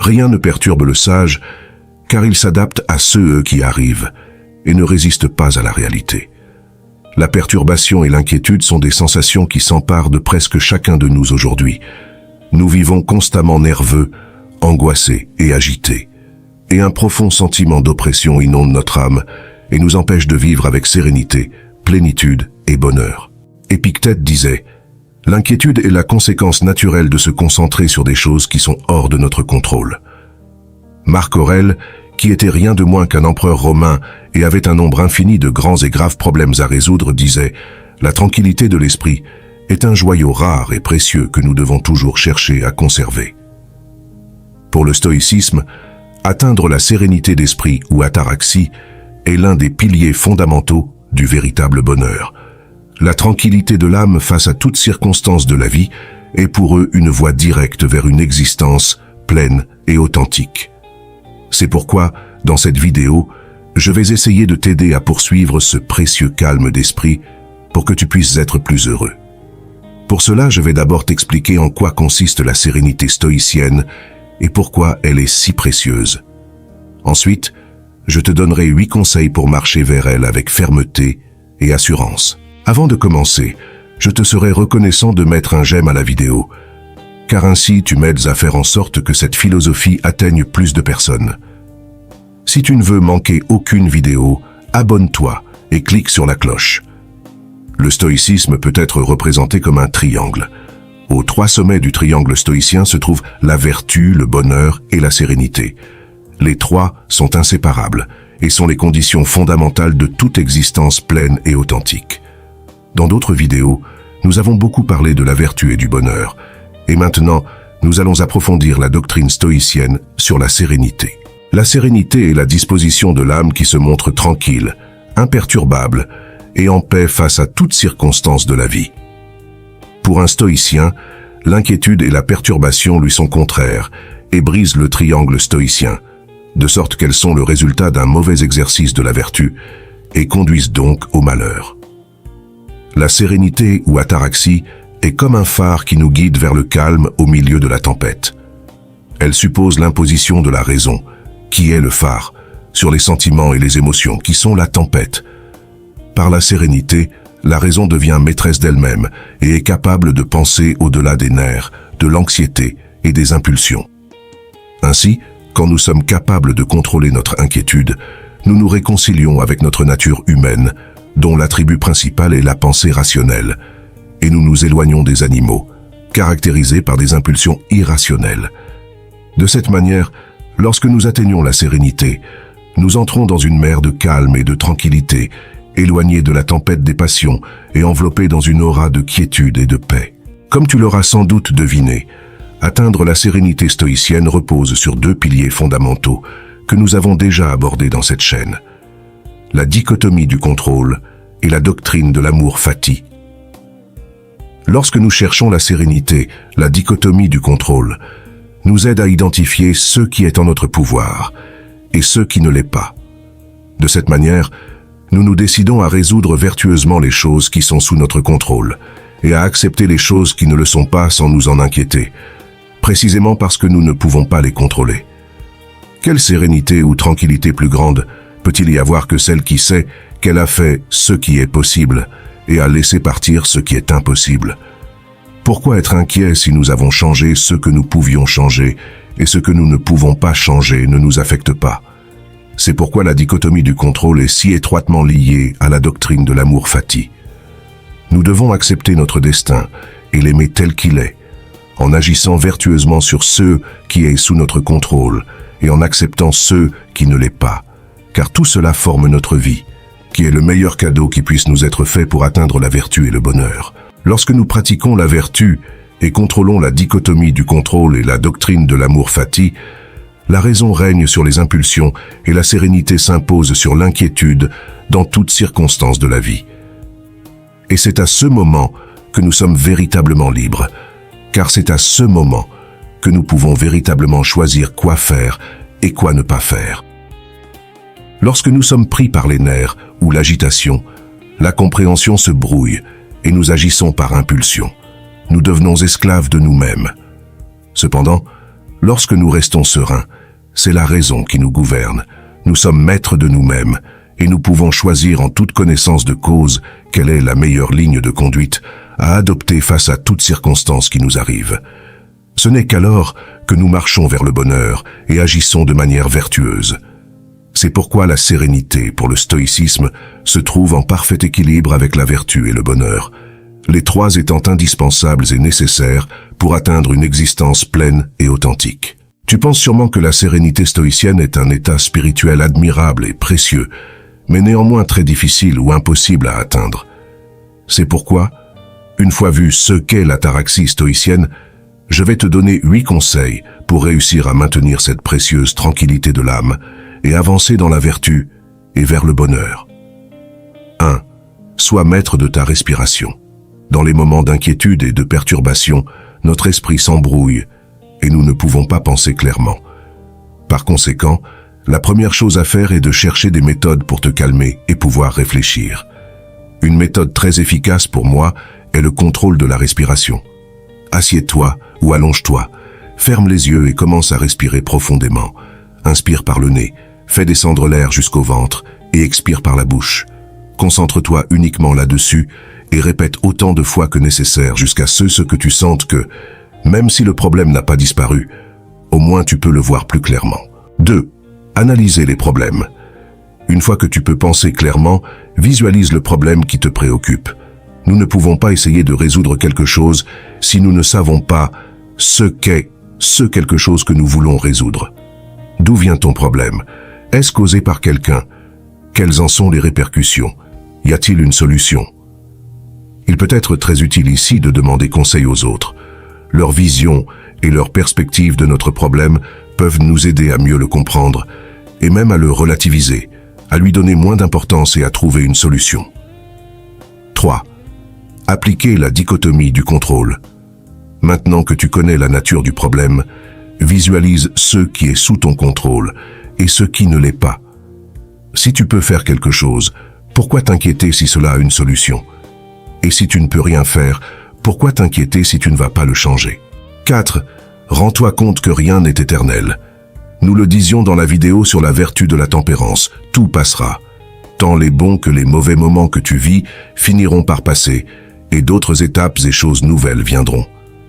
Rien ne perturbe le sage, car il s'adapte à ceux qui arrivent et ne résiste pas à la réalité. La perturbation et l'inquiétude sont des sensations qui s'emparent de presque chacun de nous aujourd'hui. Nous vivons constamment nerveux, angoissés et agités. Et un profond sentiment d'oppression inonde notre âme et nous empêche de vivre avec sérénité, plénitude et bonheur. Épictète disait « L'inquiétude est la conséquence naturelle de se concentrer sur des choses qui sont hors de notre contrôle. » Marc Aurèle, qui était rien de moins qu'un empereur romain et avait un nombre infini de grands et graves problèmes à résoudre, disait « La tranquillité de l'esprit est un joyau rare et précieux que nous devons toujours chercher à conserver. » Pour le stoïcisme, atteindre la sérénité d'esprit ou ataraxie est l'un des piliers fondamentaux du véritable bonheur. La tranquillité de l'âme face à toutes circonstances de la vie est pour eux une voie directe vers une existence pleine et authentique. C'est pourquoi, dans cette vidéo, je vais essayer de t'aider à poursuivre ce précieux calme d'esprit pour que tu puisses être plus heureux. Pour cela, je vais d'abord t'expliquer en quoi consiste la sérénité stoïcienne et pourquoi elle est si précieuse. Ensuite, je te donnerai 8 conseils pour marcher vers elle avec fermeté et assurance. Avant de commencer, je te serai reconnaissant de mettre un j'aime à la vidéo, car ainsi tu m'aides à faire en sorte que cette philosophie atteigne plus de personnes. Si tu ne veux manquer aucune vidéo, abonne-toi et clique sur la cloche. Le stoïcisme peut être représenté comme un triangle. Aux 3 sommets du triangle stoïcien se trouvent la vertu, le bonheur et la sérénité. Les 3 sont inséparables et sont les conditions fondamentales de toute existence pleine et authentique. Dans d'autres vidéos, nous avons beaucoup parlé de la vertu et du bonheur, et maintenant, nous allons approfondir la doctrine stoïcienne sur la sérénité. La sérénité est la disposition de l'âme qui se montre tranquille, imperturbable et en paix face à toutes circonstances de la vie. Pour un stoïcien, l'inquiétude et la perturbation lui sont contraires et brisent le triangle stoïcien, de sorte qu'elles sont le résultat d'un mauvais exercice de la vertu et conduisent donc au malheur. La sérénité ou ataraxie est comme un phare qui nous guide vers le calme au milieu de la tempête. Elle suppose l'imposition de la raison, qui est le phare, sur les sentiments et les émotions qui sont la tempête. Par la sérénité, la raison devient maîtresse d'elle-même et est capable de penser au-delà des nerfs, de l'anxiété et des impulsions. Ainsi, quand nous sommes capables de contrôler notre inquiétude, nous nous réconcilions avec notre nature humaine, dont l'attribut principal est la pensée rationnelle, et nous nous éloignons des animaux, caractérisés par des impulsions irrationnelles. De cette manière, lorsque nous atteignons la sérénité, nous entrons dans une mer de calme et de tranquillité, éloignés de la tempête des passions et enveloppés dans une aura de quiétude et de paix. Comme tu l'auras sans doute deviné, atteindre la sérénité stoïcienne repose sur 2 piliers fondamentaux que nous avons déjà abordés dans cette chaîne. La dichotomie du contrôle et la doctrine de l'amour fati. Lorsque nous cherchons la sérénité, la dichotomie du contrôle nous aide à identifier ce qui est en notre pouvoir et ce qui ne l'est pas. De cette manière, nous nous décidons à résoudre vertueusement les choses qui sont sous notre contrôle et à accepter les choses qui ne le sont pas sans nous en inquiéter, précisément parce que nous ne pouvons pas les contrôler. Quelle sérénité ou tranquillité plus grande peut-il y avoir que celle qui sait qu'elle a fait ce qui est possible et a laissé partir ce qui est impossible? Pourquoi être inquiet si nous avons changé ce que nous pouvions changer et ce que nous ne pouvons pas changer ne nous affecte pas? C'est pourquoi la dichotomie du contrôle est si étroitement liée à la doctrine de l'amour fati. Nous devons accepter notre destin et l'aimer tel qu'il est, en agissant vertueusement sur ce qui est sous notre contrôle et en acceptant ce qui ne l'est pas, car tout cela forme notre vie, qui est le meilleur cadeau qui puisse nous être fait pour atteindre la vertu et le bonheur. Lorsque nous pratiquons la vertu et contrôlons la dichotomie du contrôle et la doctrine de l'amour fati, la raison règne sur les impulsions et la sérénité s'impose sur l'inquiétude dans toutes circonstances de la vie. Et c'est à ce moment que nous sommes véritablement libres, car c'est à ce moment que nous pouvons véritablement choisir quoi faire et quoi ne pas faire. Lorsque nous sommes pris par les nerfs ou l'agitation, la compréhension se brouille et nous agissons par impulsion. Nous devenons esclaves de nous-mêmes. Cependant, Lorsque nous restons sereins, c'est la raison qui nous gouverne. Nous sommes maîtres de nous-mêmes et nous pouvons choisir en toute connaissance de cause quelle est la meilleure ligne de conduite à adopter face à toute circonstance qui nous arrive. Ce n'est qu'alors que nous marchons vers le bonheur et agissons de manière vertueuse. C'est pourquoi la sérénité, pour le stoïcisme, se trouve en parfait équilibre avec la vertu et le bonheur, les trois étant indispensables et nécessaires pour atteindre une existence pleine et authentique. Tu penses sûrement que la sérénité stoïcienne est un état spirituel admirable et précieux, mais néanmoins très difficile ou impossible à atteindre. C'est pourquoi, une fois vu ce qu'est l'ataraxie stoïcienne, je vais te donner 8 conseils pour réussir à maintenir cette précieuse tranquillité de l'âme et avancer dans la vertu et vers le bonheur. 1. Sois maître de ta respiration. Dans les moments d'inquiétude et de perturbation, notre esprit s'embrouille et nous ne pouvons pas penser clairement. Par conséquent, la première chose à faire est de chercher des méthodes pour te calmer et pouvoir réfléchir. Une méthode très efficace pour moi est le contrôle de la respiration. Assieds-toi ou allonge-toi, ferme les yeux et commence à respirer profondément. Inspire par le nez, fais descendre l'air jusqu'au ventre et expire par la bouche. Concentre-toi uniquement là-dessus et répète autant de fois que nécessaire jusqu'à ce que tu sentes que, même si le problème n'a pas disparu, au moins tu peux le voir plus clairement. 2. Analyser les problèmes. Une fois que tu peux penser clairement, visualise le problème qui te préoccupe. Nous ne pouvons pas essayer de résoudre quelque chose si nous ne savons pas ce qu'est ce quelque chose que nous voulons résoudre. D'où vient ton problème? Est-ce causé par quelqu'un? Quelles en sont les répercussions? Y a-t-il une solution? Il peut être très utile ici de demander conseil aux autres. Leur vision et leur perspective de notre problème peuvent nous aider à mieux le comprendre et même à le relativiser, à lui donner moins d'importance et à trouver une solution. 3. Appliquer la dichotomie du contrôle. Maintenant que tu connais la nature du problème, visualise ce qui est sous ton contrôle et ce qui ne l'est pas. Si tu peux faire quelque chose, pourquoi t'inquiéter si cela a une solution? Et si tu ne peux rien faire, pourquoi t'inquiéter si tu ne vas pas le changer? 4. Rends-toi compte que rien n'est éternel. Nous le disions dans la vidéo sur la vertu de la tempérance, tout passera. Tant les bons que les mauvais moments que tu vis finiront par passer, et d'autres étapes et choses nouvelles viendront.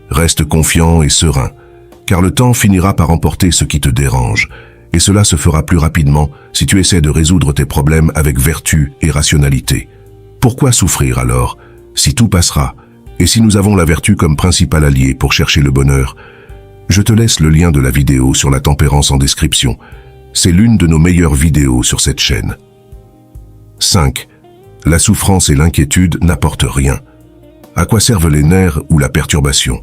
Reste confiant et serein, car le temps finira par emporter ce qui te dérange, et cela se fera plus rapidement si tu essaies de résoudre tes problèmes avec vertu et rationalité. Pourquoi souffrir alors, si tout passera, et si nous avons la vertu comme principal allié pour chercher le bonheur? Je te laisse le lien de la vidéo sur la tempérance en description. C'est l'une de nos meilleures vidéos sur cette chaîne. 5. La souffrance et l'inquiétude n'apportent rien. À quoi servent les nerfs ou la perturbation?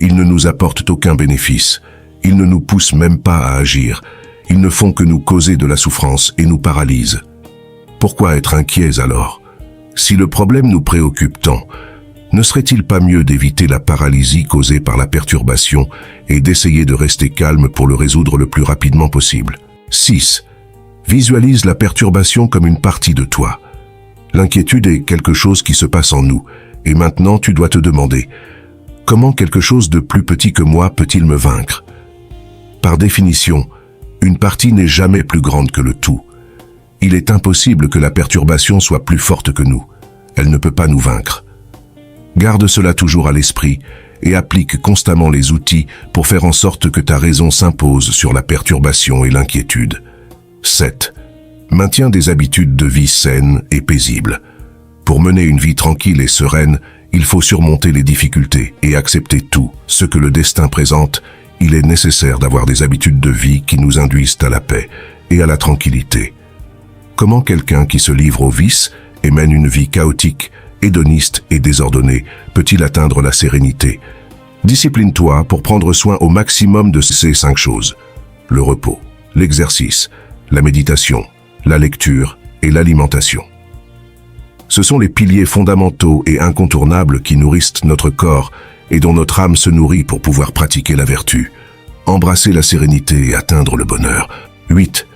Ils ne nous apportent aucun bénéfice. Ils ne nous poussent même pas à agir. Ils ne font que nous causer de la souffrance et nous paralysent. Pourquoi être inquiets alors? Si le problème nous préoccupe tant, ne serait-il pas mieux d'éviter la paralysie causée par la perturbation et d'essayer de rester calme pour le résoudre le plus rapidement possible? 6. Visualise la perturbation comme une partie de toi. L'inquiétude est quelque chose qui se passe en nous, et maintenant tu dois te demander, comment quelque chose de plus petit que moi peut-il me vaincre? Par définition, une partie n'est jamais plus grande que le tout. Il est impossible que la perturbation soit plus forte que nous. Elle ne peut pas nous vaincre. Garde cela toujours à l'esprit et applique constamment les outils pour faire en sorte que ta raison s'impose sur la perturbation et l'inquiétude. 7. Maintiens des habitudes de vie saines et paisibles. Pour mener une vie tranquille et sereine, il faut surmonter les difficultés et accepter tout ce que le destin présente. Il est nécessaire d'avoir des habitudes de vie qui nous induisent à la paix et à la tranquillité. Comment quelqu'un qui se livre au vice et mène une vie chaotique, hédoniste et désordonnée peut-il atteindre la sérénité? Discipline-toi pour prendre soin au maximum de ces 5 choses. Le repos, l'exercice, la méditation, la lecture et l'alimentation. Ce sont les piliers fondamentaux et incontournables qui nourrissent notre corps et dont notre âme se nourrit pour pouvoir pratiquer la vertu, embrasser la sérénité et atteindre le bonheur. 8.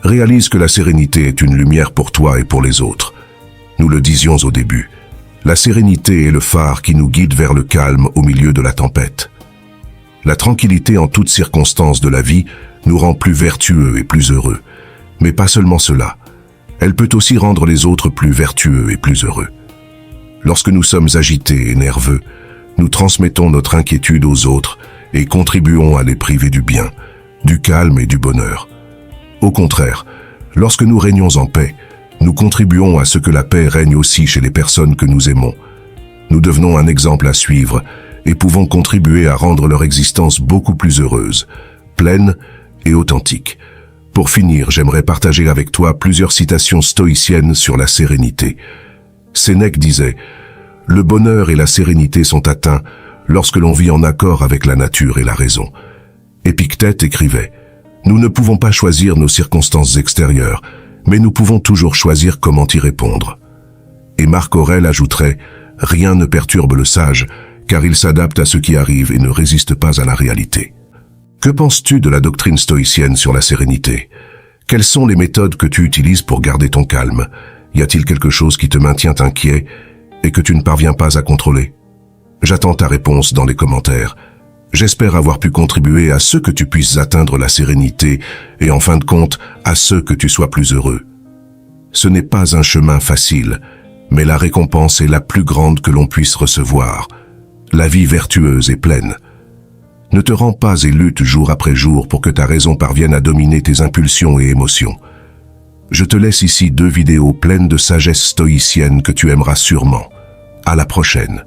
Réalise que la sérénité est une lumière pour toi et pour les autres. Nous le disions au début, la sérénité est le phare qui nous guide vers le calme au milieu de la tempête. La tranquillité en toutes circonstances de la vie nous rend plus vertueux et plus heureux. Mais pas seulement cela. Elle peut aussi rendre les autres plus vertueux et plus heureux. Lorsque nous sommes agités et nerveux, nous transmettons notre inquiétude aux autres et contribuons à les priver du bien, du calme et du bonheur. Au contraire, lorsque nous régnons en paix, nous contribuons à ce que la paix règne aussi chez les personnes que nous aimons. Nous devenons un exemple à suivre et pouvons contribuer à rendre leur existence beaucoup plus heureuse, pleine et authentique. Pour finir, j'aimerais partager avec toi plusieurs citations stoïciennes sur la sérénité. Sénèque disait « Le bonheur et la sérénité sont atteints lorsque l'on vit en accord avec la nature et la raison. » Épictète écrivait « Nous ne pouvons pas choisir nos circonstances extérieures, mais nous pouvons toujours choisir comment y répondre. » Et Marc Aurèle ajouterait « Rien ne perturbe le sage, car il s'adapte à ce qui arrive et ne résiste pas à la réalité. » Que penses-tu de la doctrine stoïcienne sur la sérénité? Quelles sont les méthodes que tu utilises pour garder ton calme? Y a-t-il quelque chose qui te maintient inquiet et que tu ne parviens pas à contrôler? J'attends ta réponse dans les commentaires. J'espère avoir pu contribuer à ce que tu puisses atteindre la sérénité et en fin de compte, à ce que tu sois plus heureux. Ce n'est pas un chemin facile, mais la récompense est la plus grande que l'on puisse recevoir. La vie vertueuse et pleine. Ne te rends pas et lutte jour après jour pour que ta raison parvienne à dominer tes impulsions et émotions. Je te laisse ici 2 vidéos pleines de sagesse stoïcienne que tu aimeras sûrement. À la prochaine.